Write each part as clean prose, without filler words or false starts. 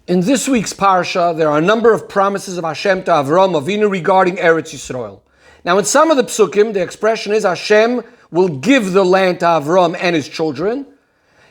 In this week's parsha, there are a number of promises of Hashem to Avraham Avinu regarding Eretz Yisrael. Now, in some of the psukim, the expression is Hashem will give the land to Avraham and his children.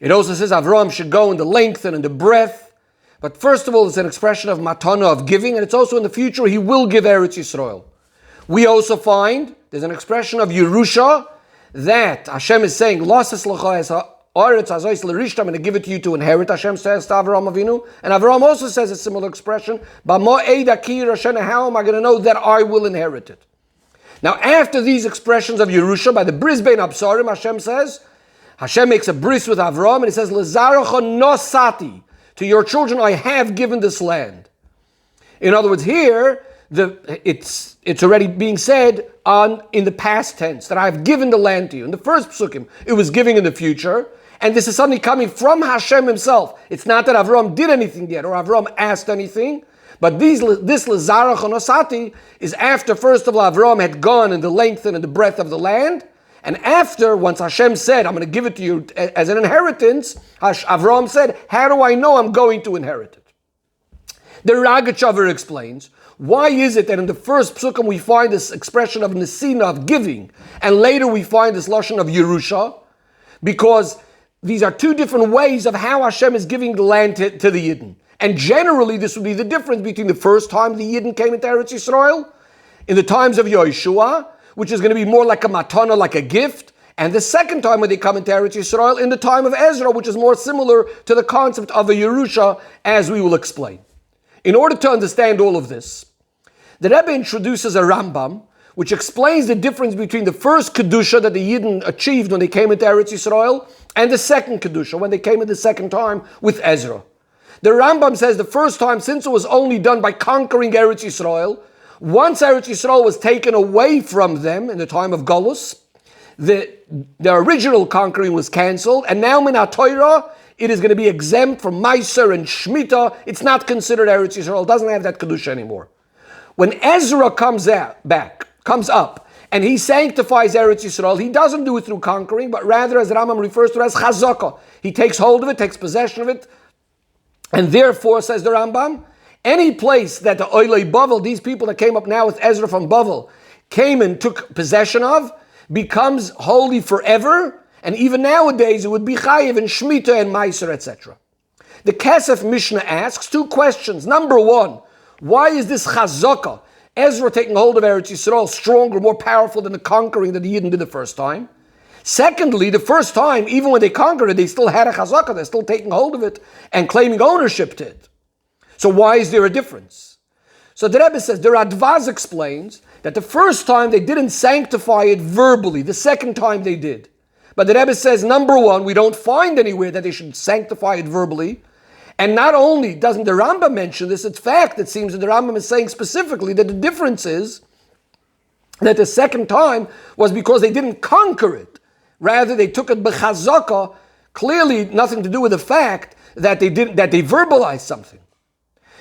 It also says Avraham should go in the length and in the breadth. But first of all, it's an expression of matana, of giving, and it's also in the future he will give Eretz Yisrael. We also find there's an expression of Yerusha that Hashem is saying, Losses lecho I'm going to give it to you to inherit, Hashem says to Avraham Avinu. And Avraham also says a similar expression, how am I going to know that I will inherit it? Now, after these expressions of Yerusha, by the Brisbane Absarim, Hashem says, Hashem makes a bris with Avraham, and he says, nosati, to your children I have given this land. In other words, here, it's already being said in the past tense, that I've given the land to you. In the first psukim, it was giving in the future. And this is something coming from Hashem himself. It's not that Avraham did anything yet, or Avraham asked anything. But this Lezarach Onosati is after, first of all, Avraham had gone in the length and in the breadth of the land. And after, once Hashem said, I'm going to give it to you as an inheritance, Avraham said, how do I know I'm going to inherit it? The Ragachover explains, why is it that in the first psukim we find this expression of Nesina, of giving, and later we find this Lashon of Yerusha? Because these are two different ways of how Hashem is giving the land to the Yidden. And generally, this would be the difference between the first time the Yidden came into Eretz Yisrael, in the times of Yeshua, which is going to be more like a matana, like a gift, and the second time when they come into Eretz Yisrael, in the time of Ezra, which is more similar to the concept of a Yerusha, as we will explain. In order to understand all of this, the Rebbe introduces a Rambam, which explains the difference between the first Kedusha that the Yidden achieved when they came into Eretz Yisrael, and the second Kedusha, when they came in the second time with Ezra. The Rambam says the first time, since it was only done by conquering Eretz Yisrael, once Eretz Yisrael was taken away from them in the time of Golus, the original conquering was cancelled, and now Min HaTorah, it is going to be exempt from Meiser and Shemitah. It's not considered Eretz Yisrael, it doesn't have that Kedusha anymore. When Ezra comes up, and he sanctifies Eretz Yisrael, he doesn't do it through conquering, but rather, as Rambam refers to it, as chazaka. He takes hold of it, takes possession of it, and therefore, says the Rambam, any place that the Oilei Bavel, these people that came up now with Ezra from Bavel, came and took possession of, becomes holy forever, and even nowadays it would be chayiv and Shemitah and Meiser, etc. The Kesef Mishnah asks two questions. Number one, why is this chazaka, Ezra taking hold of Eretz Yisrael, stronger, more powerful than the conquering that the Yidden did the first time? Secondly, the first time, even when they conquered it, they still had a chazaka, they're still taking hold of it and claiming ownership to it. So why is there a difference? So the Rebbe says, the Radvaz explains that the first time they didn't sanctify it verbally, the second time they did. But the Rebbe says, number one, we don't find anywhere that they should sanctify it verbally. And not only doesn't the Rambam mention this, in fact, it seems that the Rambam is saying specifically that the difference is that the second time was because they didn't conquer it. Rather, they took it b'chazaka, clearly nothing to do with the fact that they verbalized something.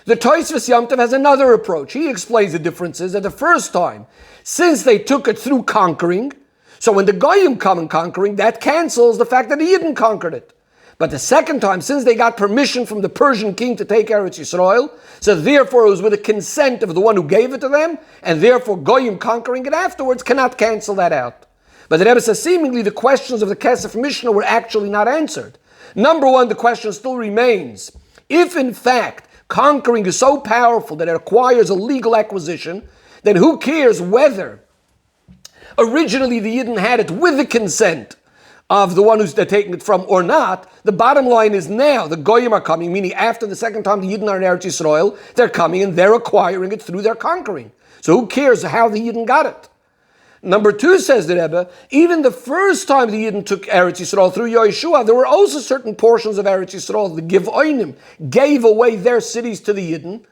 The Tosfos Yom Tov has another approach. He explains the differences that the first time, since they took it through conquering, so when the Goyim come and conquering, that cancels the fact that the Yidden conquered it. But the second time, since they got permission from the Persian king to take Eretz Yisrael, so therefore it was with the consent of the one who gave it to them, and therefore Goyim conquering it afterwards cannot cancel that out. But the Rebbe says seemingly the questions of the Kesef Mishnah were actually not answered. Number one, the question still remains, if in fact conquering is so powerful that it requires a legal acquisition, then who cares whether originally the Yidden had it with the consent of the one who's they're taking it from or not? The bottom line is now the Goyim are coming, meaning after the second time the Yidden are in Eretz Yisrael, they're coming and they're acquiring it through their conquering. So who cares how the Yidden got it? Number two, says the Rebbe, even the first time the Yidden took Eretz Yisrael through Yeshua, there were also certain portions of Eretz Yisrael, the Givonim, gave away their cities to the Yidden,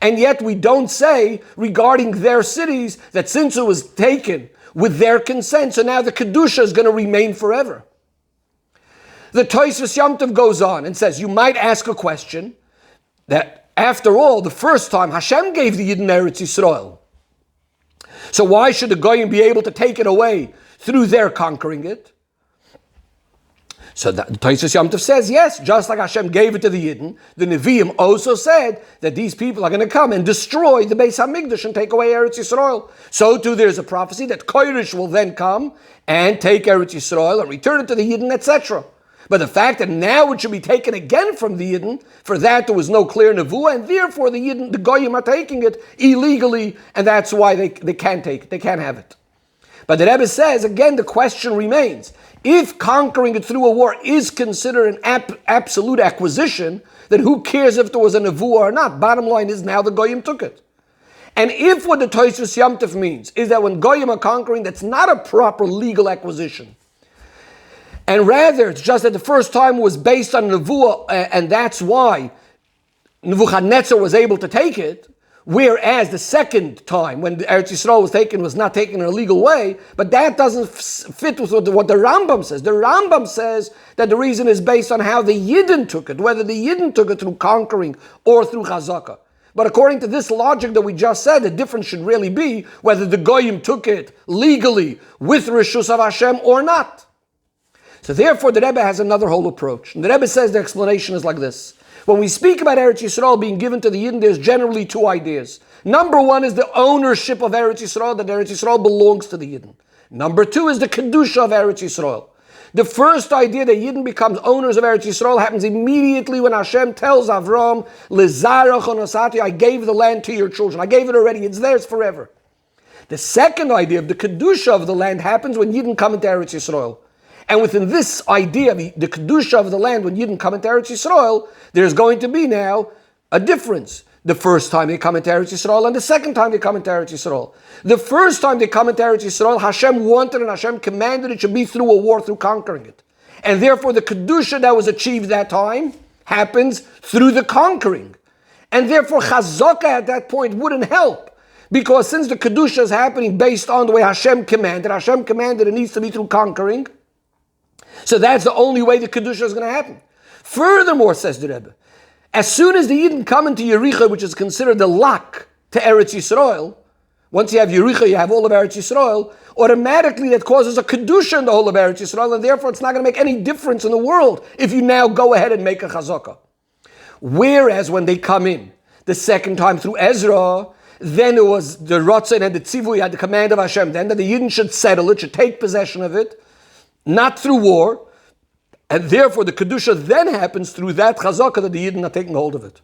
and yet we don't say regarding their cities that since it was taken with their consent, so now the Kedusha is going to remain forever. The Tosfos Yom Tov goes on and says, you might ask a question that after all, the first time Hashem gave the Yidden Eretz Yisrael, so why should the Goyim be able to take it away through their conquering it? So the Tosfos Yom Tov says, yes, just like Hashem gave it to the Yidden, the Nevi'im also said that these people are going to come and destroy the Beis HaMikdash and take away Eretz Yisrael. So too there's a prophecy that Koirish will then come and take Eretz Yisrael and return it to the Yidden, etc. But the fact that now it should be taken again from the Yidden, for that there was no clear Nevuah, and therefore the Yidden, the Goyim are taking it illegally, and that's why they can't take it, they can't have it. But the Rebbe says, again, the question remains, if conquering it through a war is considered an absolute acquisition, then who cares if there was a nevuah or not? Bottom line is now the Goyim took it. And if what the Tosfos Yom Tov means is that when Goyim are conquering, that's not a proper legal acquisition, and rather it's just that the first time was based on nevuah, and that's why Nebuchadnezzar was able to take it, whereas the second time, when Eretz Yisrael was taken, was not taken in a legal way, but that doesn't fit with what the Rambam says. The Rambam says that the reason is based on how the Yidden took it, whether the Yidden took it through conquering or through Chazakah. But according to this logic that we just said, the difference should really be whether the Goyim took it legally with Rishus of Hashem or not. So therefore the Rebbe has another whole approach. And the Rebbe says the explanation is like this. When we speak about Eretz Yisrael being given to the Yidden, there's generally two ideas. Number one is the ownership of Eretz Yisrael, that Eretz Yisrael belongs to the Yidden. Number two is the Kedusha of Eretz Yisrael. The first idea that Yidden becomes owners of Eretz Yisrael happens immediately when Hashem tells Avram, Lezarach onosati, I gave the land to your children. I gave it already, it's theirs forever. The second idea of the Kedusha of the land happens when Yidden come into Eretz Yisrael. And within this idea, the Kedusha of the land, when Yidden come into Eretz Yisrael, there's going to be now a difference. The first time they come into Eretz Yisrael and the second time they come into Eretz Yisrael. The first time they come into Eretz Yisrael, Hashem wanted and Hashem commanded it should be through a war, through conquering it. And therefore the Kedusha that was achieved that time happens through the conquering. And therefore Chazakah at that point wouldn't help. Because since the Kedusha is happening based on the way Hashem commanded it needs to be through conquering. So that's the only way the Kedusha is going to happen. Furthermore, says the Rebbe, as soon as the Yidden come into Yericha, which is considered the lock to Eretz Yisrael, once you have Yericha, you have all of Eretz Yisrael, automatically that causes a Kedusha in the whole of Eretz Yisrael, and therefore it's not going to make any difference in the world if you now go ahead and make a Chazakah. Whereas when they come in the second time through Ezra, then it was the Ratzon and the Tzivu, you had the command of Hashem, then that the Yidden should settle it, should take possession of it, not through war, and therefore the Kedusha then happens through that Chazakah that the Yidden are taking hold of it.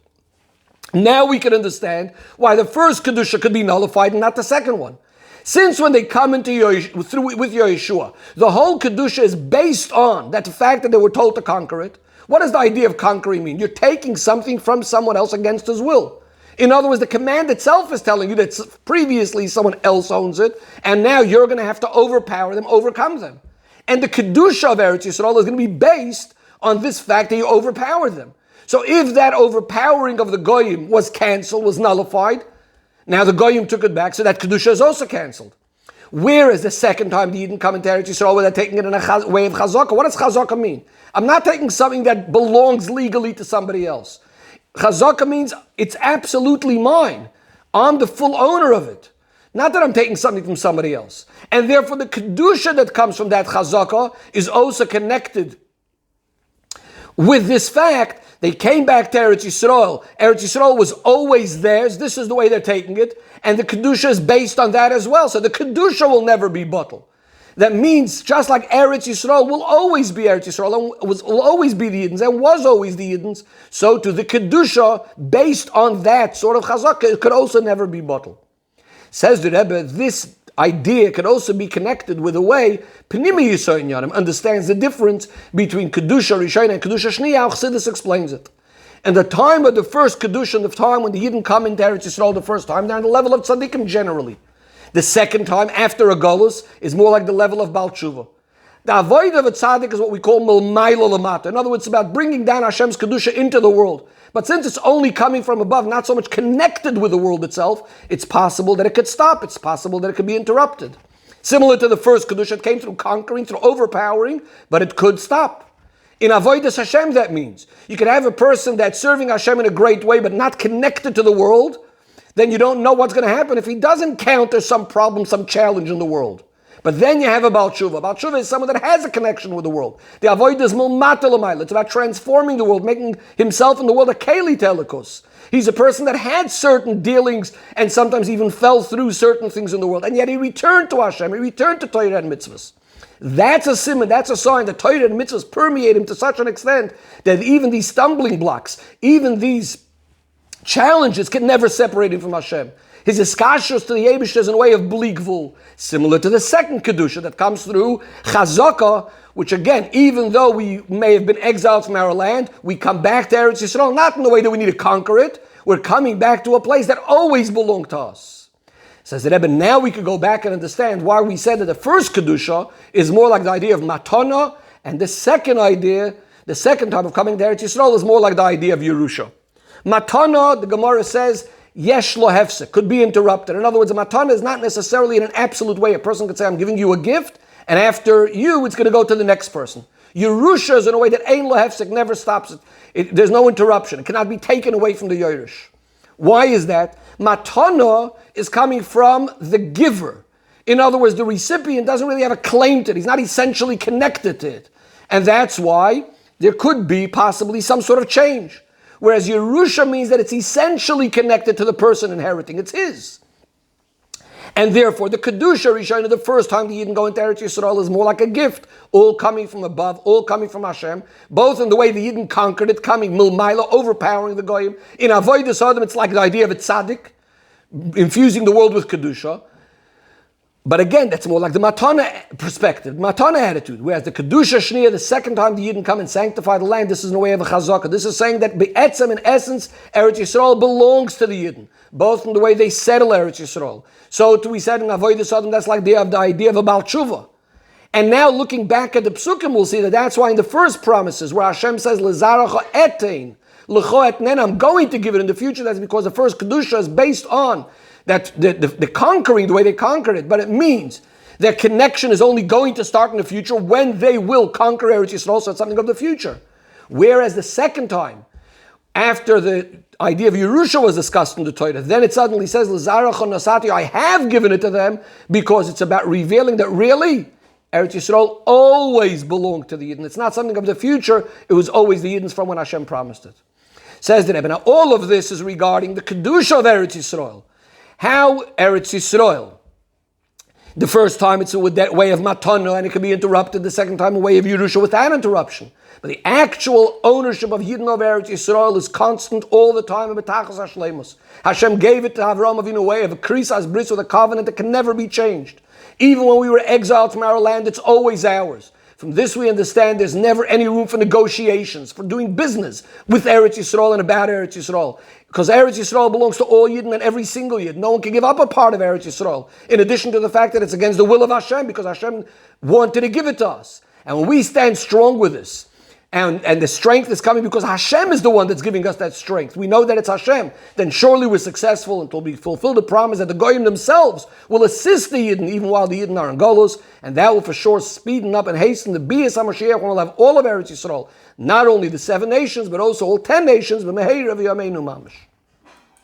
Now we can understand why the first Kedusha could be nullified and not the second one. Since when they come into with Yeshua, the whole Kedusha is based on that the fact that they were told to conquer it. What does the idea of conquering mean? You're taking something from someone else against his will. In other words, the command itself is telling you that previously someone else owns it, and now you're going to have to overpower them, overcome them. And the Kedusha of Eretz Yisrael is going to be based on this fact that you overpowered them. So if that overpowering of the Goyim was cancelled, was nullified, now the Goyim took it back, so that Kedusha is also cancelled. Whereas the second time the Yidden come into Eretz Yisrael, where they're taking it in a way of Chazakah. What does Chazakah mean? I'm not taking something that belongs legally to somebody else. Chazakah means it's absolutely mine. I'm the full owner of it. Not that I'm taking something from somebody else. And therefore the Kedusha that comes from that Chazakah is also connected with this fact. They came back to Eretz Yisrael. Eretz Yisrael was always theirs. This is the way they're taking it. And the Kedusha is based on that as well. So the Kedusha will never be bottled. That means just like Eretz Yisrael will always be Eretz Yisrael and will always be the Yiddins and was always the Yiddins, so to the Kedusha based on that sort of Chazakah, it could also never be bottled. Says the Rebbe, this idea can also be connected with the way Pnimi Yisrael Yanim understands the difference between Kedusha Rishon and Kedusha Shniya. Chassidus explains it. And the time of the first Kedusha, the time when the Yidden come into Eretz Yisrael the first time, they're on the level of Tzaddikim generally. The second time, after a Golus, is more like the level of Baal Tshuva. The avoid of a tzaddik is what we call Milmaila Lamata. In other words, it's about bringing down Hashem's Kedusha into the world. But since it's only coming from above, not so much connected with the world itself, it's possible that it could stop. It's possible that it could be interrupted. Similar to the first Kedusha, it came through conquering, through overpowering, but it could stop. In Avodas Hashem, that means you could have a person that's serving Hashem in a great way, but not connected to the world. Then you don't know what's going to happen if he doesn't encounter some problem, some challenge in the world. But then you have a Baal Tshuva. Baal Tshuva is someone that has a connection with the world. The avoid is milmata l'mayla. It's about transforming the world, making himself in the world a keli telikos. He's a person that had certain dealings and sometimes even fell through certain things in the world. And yet he returned to Hashem. He returned to Torah and mitzvahs. That's a siman, that's a sign that Torah and mitzvahs permeate him to such an extent that even these stumbling blocks, even these challenges can never separate him from Hashem. His iskashos to the Eibush is in a way of bligvul, similar to the second kedusha that comes through chazaka, which again, even though we may have been exiled from our land, we come back to Eretz Yisrael, not in the way that we need to conquer it. We're coming back to a place that always belonged to us. Says the Rebbe, now we could go back and understand why we said that the first kedusha is more like the idea of matana, and the second idea, the second type of coming to Eretz Yisrael is more like the idea of Yerusha. Matana, the Gemara says, yesh lo hefsek, could be interrupted. In other words, a matana is not necessarily in an absolute way. A person could say, I'm giving you a gift, and after you, it's going to go to the next person. Yerusha is in a way that ein lo hefsek, never stops it. There's no interruption. It cannot be taken away from the Yerush. Why is that? Matana is coming from the giver. In other words, the recipient doesn't really have a claim to it. He's not essentially connected to it. And that's why there could be possibly some sort of change. Whereas Yerusha means that it's essentially connected to the person inheriting. It's his. And therefore, the Kedusha Rishona, the first time the Yidden go into Eretz Yisrael, is more like a gift, all coming from above, all coming from Hashem, both in the way the Yidden conquered it, coming milmaila, overpowering the Goyim. In Avodas Adam, it's like the idea of a tzaddik, infusing the world with Kedusha. But again, that's more like the Matana perspective, Matana attitude. Whereas the Kedusha Shniya, the second time the Yidden come and sanctify the land, this is in the way of a Chazaka. This is saying that Be'etzem, in essence, Eretz Yisrael belongs to the Yidden, both in the way they settle Eretz Yisrael. So we said in Avodas Adam, that's like the idea of a Baal Tshuva. And now looking back at the Psukim, we'll see that that's why in the first promises, where Hashem says, L'zaracha etein, l'cho etnen, I'm going to give it in the future, that's because the first Kedusha is based on that the conquering, the way they conquered it, but it means their connection is only going to start in the future when they will conquer Eretz Yisrael, so it's something of the future. Whereas the second time, after the idea of Yerusha was discussed in the Torah, then it suddenly says, L'zaracha nasati, I have given it to them, because it's about revealing that really, Eretz Yisrael always belonged to the Yidden. It's not something of the future, it was always the Yidden's from when Hashem promised it. Says the Rebbe, now all of this is regarding the Kedusha of Eretz Yisrael. How Eretz Yisrael, the first time it's with that way of matana and it can be interrupted, the second time a way of Yerusha without interruption. But the actual ownership of Yidden of Eretz Yisrael is constant all the time in B'tachas HaShleimus. Hashem gave it to Avraham in a way of a krisas bris with a covenant that can never be changed. Even when we were exiled from our land, it's always ours. From this we understand there's never any room for negotiations, for doing business with Eretz Yisrael and about Eretz Yisrael. Because Eretz Yisrael belongs to all Yidden and every single Yid. No one can give up a part of Eretz Yisrael. In addition to the fact that it's against the will of Hashem, because Hashem wanted to give it to us. And when we stand strong with this, and the strength is coming because Hashem is the one that's giving us that strength. We know that it's Hashem. Then surely we're successful until we fulfill the promise that the Goyim themselves will assist the Yidden even while the Yidden are in Golos. And that will for sure speeden up and hasten the Bias HaMashiach when we'll have all of Eretz Yisrael. Not only the 7 nations, but also all 10 nations. B'meheir of Yameinu Mamish.